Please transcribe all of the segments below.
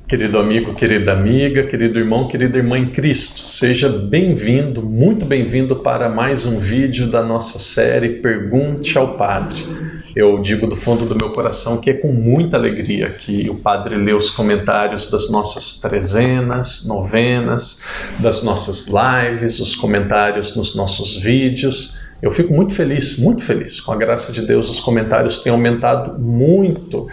Querido amigo, querida amiga, querido irmão, querida irmã em Cristo, seja bem-vindo, muito bem-vindo para mais um vídeo da nossa série Pergunte ao Padre. Eu digo do fundo do meu coração que é com muita alegria que o Padre lê os comentários das nossas trezenas, novenas, das nossas lives, os comentários nos nossos vídeos. Eu fico muito feliz. Com a graça de Deus, os comentários têm aumentado muito.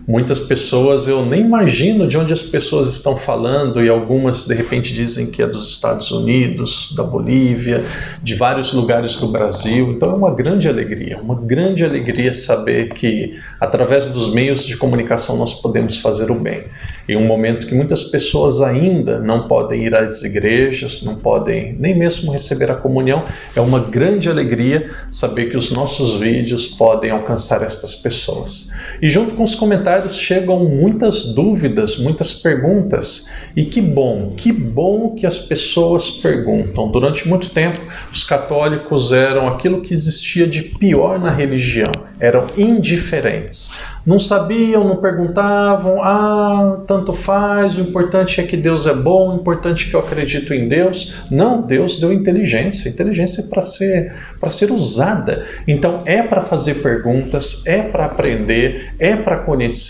Muitas pessoas, eu nem imagino de onde as pessoas estão falando, e algumas de repente dizem que é dos Estados Unidos, da Bolívia, de vários lugares do Brasil. Então é uma grande alegria saber que através dos meios de comunicação nós podemos fazer o bem. Em um momento que muitas pessoas ainda não podem ir às igrejas, não podem nem mesmo receber a comunhão, é uma grande alegria saber que os nossos vídeos podem alcançar estas pessoas. E junto com os comentários chegam muitas dúvidas, muitas perguntas. E que bom que as pessoas perguntam. Durante muito tempo, os católicos eram aquilo que existia de pior na religião, eram indiferentes. Não sabiam, não perguntavam, tanto faz, o importante é que Deus é bom, o importante é que eu acredito em Deus. Não, Deus deu inteligência é para ser usada. Então é para fazer perguntas, é para aprender, é para conhecer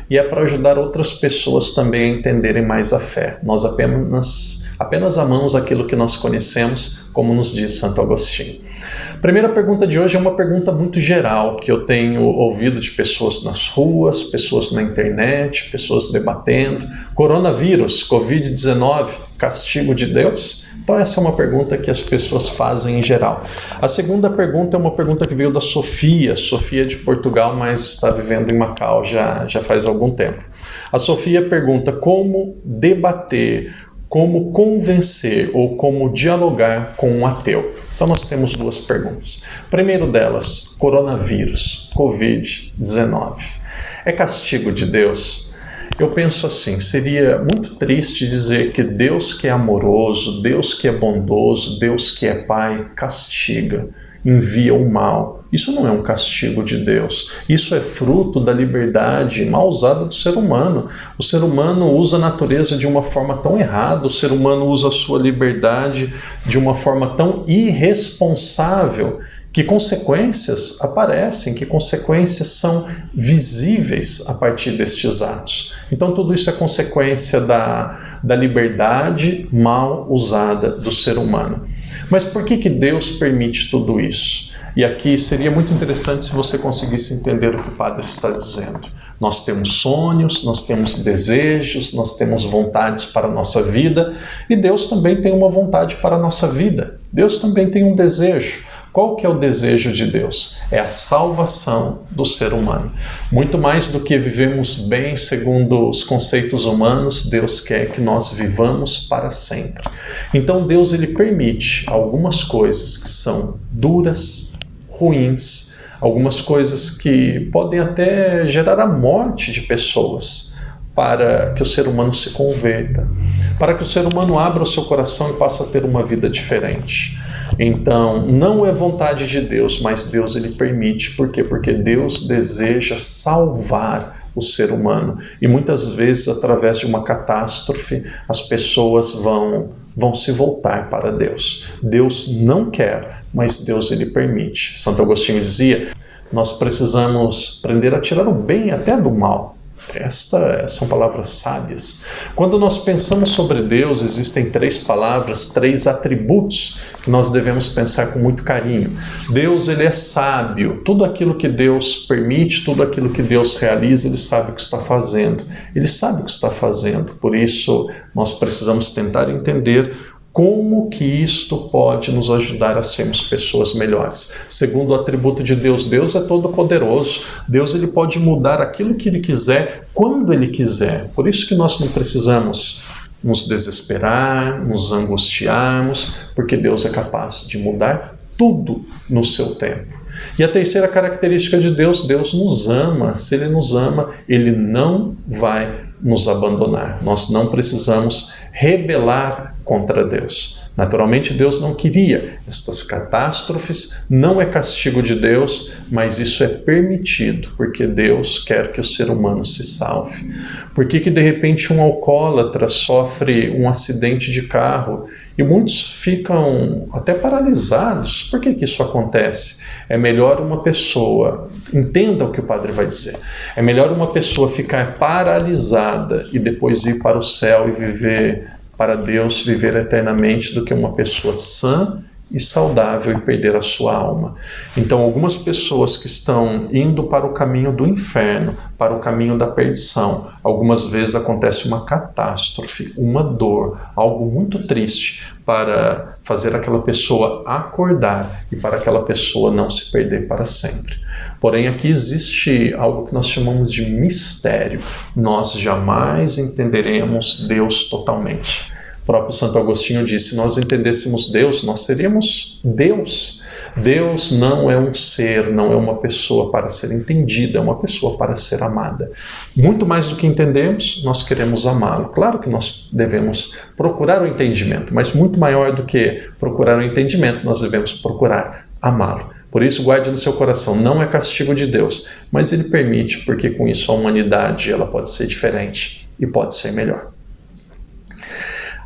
e é para ajudar outras pessoas também a entenderem mais a fé. Nós apenas amamos aquilo que nós conhecemos, como nos diz Santo Agostinho. A primeira pergunta de hoje é uma pergunta muito geral, que eu tenho ouvido de pessoas nas ruas, pessoas na internet, pessoas debatendo. Coronavírus, Covid-19, castigo de Deus? Então essa é uma pergunta que as pessoas fazem em geral. A segunda pergunta é uma pergunta que veio da Sofia de Portugal, mas está vivendo em Macau já faz algum tempo. A Sofia pergunta como debater, como convencer ou como dialogar com um ateu. Então nós temos duas perguntas. Primeiro delas, coronavírus, Covid-19. É castigo de Deus? Eu penso assim, seria muito triste dizer que Deus que é amoroso, Deus que é bondoso, Deus que é Pai, castiga, envia o mal. Isso não é um castigo de Deus. Isso é fruto da liberdade mal usada do ser humano. O ser humano usa a natureza de uma forma tão errada, o ser humano usa a sua liberdade de uma forma tão irresponsável que consequências aparecem, que consequências são visíveis a partir destes atos. Então tudo isso é consequência da liberdade mal usada do ser humano. Mas por que Deus permite tudo isso? E aqui seria muito interessante se você conseguisse entender o que o Padre está dizendo. Nós temos sonhos, nós temos desejos, nós temos vontades para a nossa vida, e Deus também tem uma vontade para a nossa vida. Deus também tem um desejo. Qual que é o desejo de Deus? É a salvação do ser humano. Muito mais do que vivemos bem segundo os conceitos humanos, Deus quer que nós vivamos para sempre. Então Deus ele permite algumas coisas que são duras, ruins, algumas coisas que podem até gerar a morte de pessoas, para que o ser humano se converta, para que o ser humano abra o seu coração e passe a ter uma vida diferente. Então, não é vontade de Deus, mas Deus ele permite. Por quê? Porque Deus deseja salvar o ser humano. E muitas vezes, através de uma catástrofe, as pessoas vão se voltar para Deus. Deus não quer, mas Deus ele permite. Santo Agostinho dizia, nós precisamos aprender a tirar o bem até do mal. Estas são palavras sábias. Quando nós pensamos sobre Deus, existem três palavras, três atributos que nós devemos pensar com muito carinho. Deus, ele é sábio. Tudo aquilo que Deus permite, tudo aquilo que Deus realiza, ele sabe o que está fazendo. Ele sabe o que está fazendo. Por isso, nós precisamos tentar entender como que isto pode nos ajudar a sermos pessoas melhores. Segundo o atributo de Deus, Deus é todo-poderoso. Deus ele pode mudar aquilo que Ele quiser, quando Ele quiser. Por isso que nós não precisamos nos desesperar, nos angustiarmos, porque Deus é capaz de mudar tudo no seu tempo. E a terceira característica de Deus, Deus nos ama. Se Ele nos ama, Ele não vai nos abandonar. Nós não precisamos rebelar contra Deus. Naturalmente, Deus não queria estas catástrofes, não é castigo de Deus, mas isso é permitido, porque Deus quer que o ser humano se salve. Por que de repente um alcoólatra sofre um acidente de carro e muitos ficam até paralisados? Por que isso acontece? É melhor uma pessoa, entenda o que o padre vai dizer, é melhor uma pessoa ficar paralisada e depois ir para o céu e viver para Deus, viver eternamente, do que uma pessoa sã e saudável e perder a sua alma. Então, algumas pessoas que estão indo para o caminho do inferno, para o caminho da perdição, algumas vezes acontece uma catástrofe, uma dor, algo muito triste, para fazer aquela pessoa acordar e para aquela pessoa não se perder para sempre. Porém, aqui existe algo que nós chamamos de mistério. Nós jamais entenderemos Deus totalmente. O próprio Santo Agostinho disse: se nós entendêssemos Deus, nós seríamos Deus. Deus não é um ser, não é uma pessoa para ser entendida, é uma pessoa para ser amada. Muito mais do que entendemos, nós queremos amá-lo. Claro que nós devemos procurar o entendimento, mas muito maior do que procurar o entendimento, nós devemos procurar amá-lo. Por isso, guarde no seu coração, não é castigo de Deus, mas Ele permite, porque com isso a humanidade ela pode ser diferente e pode ser melhor.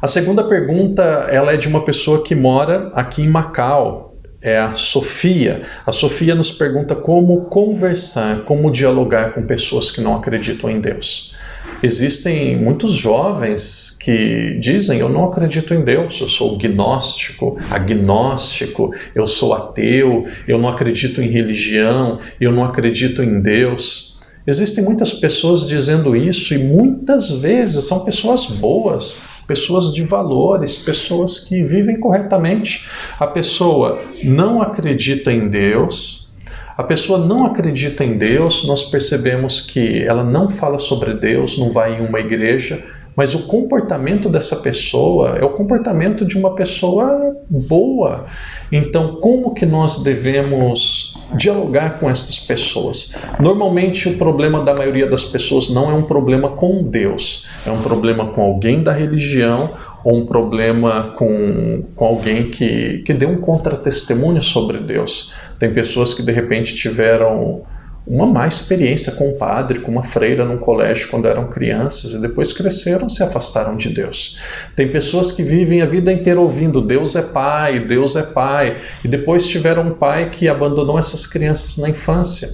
A segunda pergunta, ela é de uma pessoa que mora aqui em Macau, é a Sofia. A Sofia nos pergunta como conversar, como dialogar com pessoas que não acreditam em Deus. Existem muitos jovens que dizem: eu não acredito em Deus, eu sou gnóstico, agnóstico, eu sou ateu, eu não acredito em religião, eu não acredito em Deus. Existem muitas pessoas dizendo isso e muitas vezes são pessoas boas, pessoas de valores, pessoas que vivem corretamente. A pessoa não acredita em Deus. A pessoa não acredita em Deus, nós percebemos que ela não fala sobre Deus, não vai em uma igreja, mas o comportamento dessa pessoa é o comportamento de uma pessoa boa. Então, como que nós devemos dialogar com essas pessoas? Normalmente, o problema da maioria das pessoas não é um problema com Deus, é um problema com alguém da religião, ou um problema com alguém que deu um contra-testemunho sobre Deus. Tem pessoas que de repente tiveram uma má experiência com um padre, com uma freira num colégio quando eram crianças e depois cresceram e se afastaram de Deus. Tem pessoas que vivem a vida inteira ouvindo Deus é pai, e depois tiveram um pai que abandonou essas crianças na infância.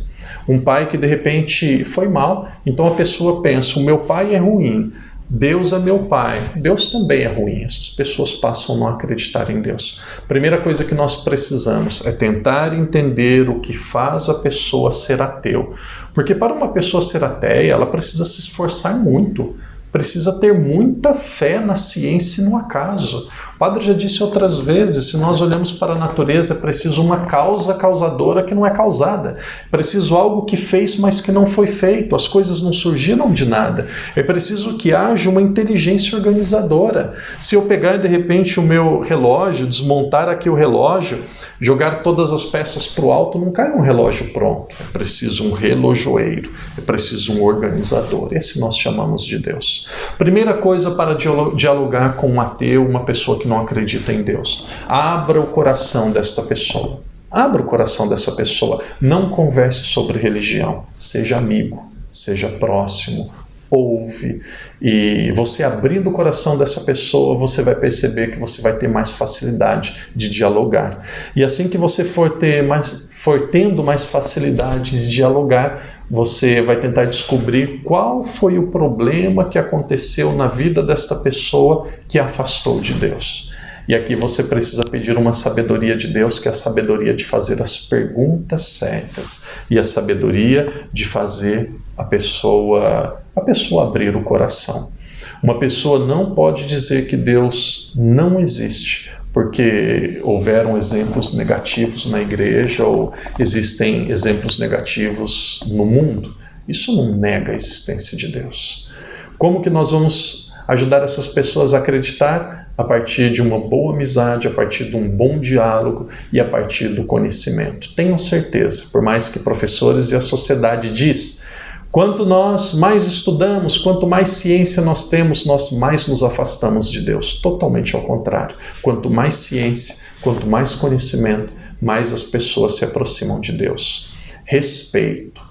Um pai que de repente foi mal, então a pessoa pensa: o meu pai é ruim, Deus é meu pai, Deus também é ruim. Essas pessoas passam a não acreditar em Deus. Primeira coisa que nós precisamos é tentar entender o que faz a pessoa ser ateu. Porque para uma pessoa ser ateia, ela precisa se esforçar muito, precisa ter muita fé na ciência e no acaso. O padre já disse outras vezes, se nós olhamos para a natureza, é preciso uma causa causadora que não é causada. É preciso algo que fez, mas que não foi feito. As coisas não surgiram de nada. É preciso que haja uma inteligência organizadora. Se eu pegar, de repente, o meu relógio, desmontar aqui o relógio, jogar todas as peças para o alto, não cai um relógio pronto. É preciso um relojoeiro, é preciso um organizador. Esse nós chamamos de Deus. Primeira coisa para dialogar com um ateu, uma pessoa que não acredita em Deus: abra o coração desta pessoa. Abra o coração dessa pessoa. Não converse sobre religião. Seja amigo, seja próximo, ouve. E você abrindo o coração dessa pessoa, você vai perceber que você vai ter mais facilidade de dialogar. E assim que você for tendo mais facilidade de dialogar, você vai tentar descobrir qual foi o problema que aconteceu na vida desta pessoa que a afastou de Deus. E aqui você precisa pedir uma sabedoria de Deus, que é a sabedoria de fazer as perguntas certas e a sabedoria de fazer a pessoa abrir o coração. Uma pessoa não pode dizer que Deus não existe, porque houveram exemplos negativos na igreja ou existem exemplos negativos no mundo. Isso não nega a existência de Deus. Como que nós vamos ajudar essas pessoas a acreditar? A partir de uma boa amizade, a partir de um bom diálogo e a partir do conhecimento. Tenham certeza, por mais que professores e a sociedade diz, Quanto nós mais estudamos, quanto mais ciência nós temos, nós mais nos afastamos de Deus. Totalmente ao contrário. Quanto mais ciência, quanto mais conhecimento, mais as pessoas se aproximam de Deus. Respeito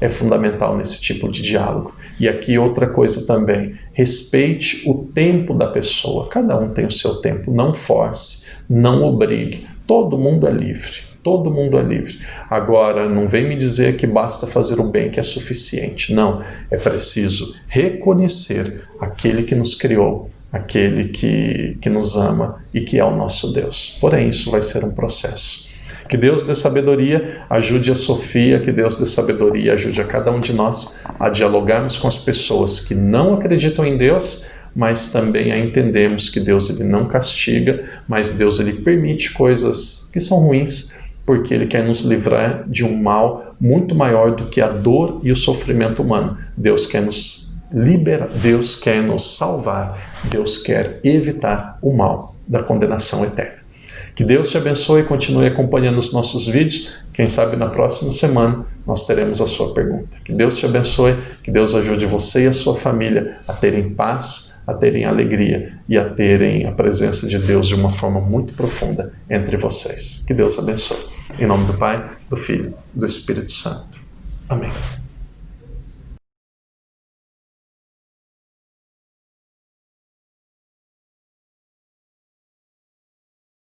é fundamental nesse tipo de diálogo. E aqui outra coisa também, respeite o tempo da pessoa. Cada um tem o seu tempo, não force, não obrigue. Todo mundo é livre. Todo mundo é livre. Agora, não vem me dizer que basta fazer o bem que é suficiente. Não, é preciso reconhecer aquele que nos criou, aquele que nos ama e que é o nosso Deus. Porém, isso vai ser um processo. Que Deus dê sabedoria, ajude a Sofia, que Deus dê sabedoria, ajude a cada um de nós a dialogarmos com as pessoas que não acreditam em Deus, mas também a entendermos que Deus ele não castiga, mas Deus ele permite coisas que são ruins, porque Ele quer nos livrar de um mal muito maior do que a dor e o sofrimento humano. Deus quer nos liberar, Deus quer nos salvar, Deus quer evitar o mal da condenação eterna. Que Deus te abençoe e continue acompanhando os nossos vídeos. Quem sabe na próxima semana nós teremos a sua pergunta. Que Deus te abençoe, que Deus ajude você e a sua família a terem paz, a terem alegria e a terem a presença de Deus de uma forma muito profunda entre vocês. Que Deus abençoe. Em nome do Pai, do Filho, do Espírito Santo. Amém.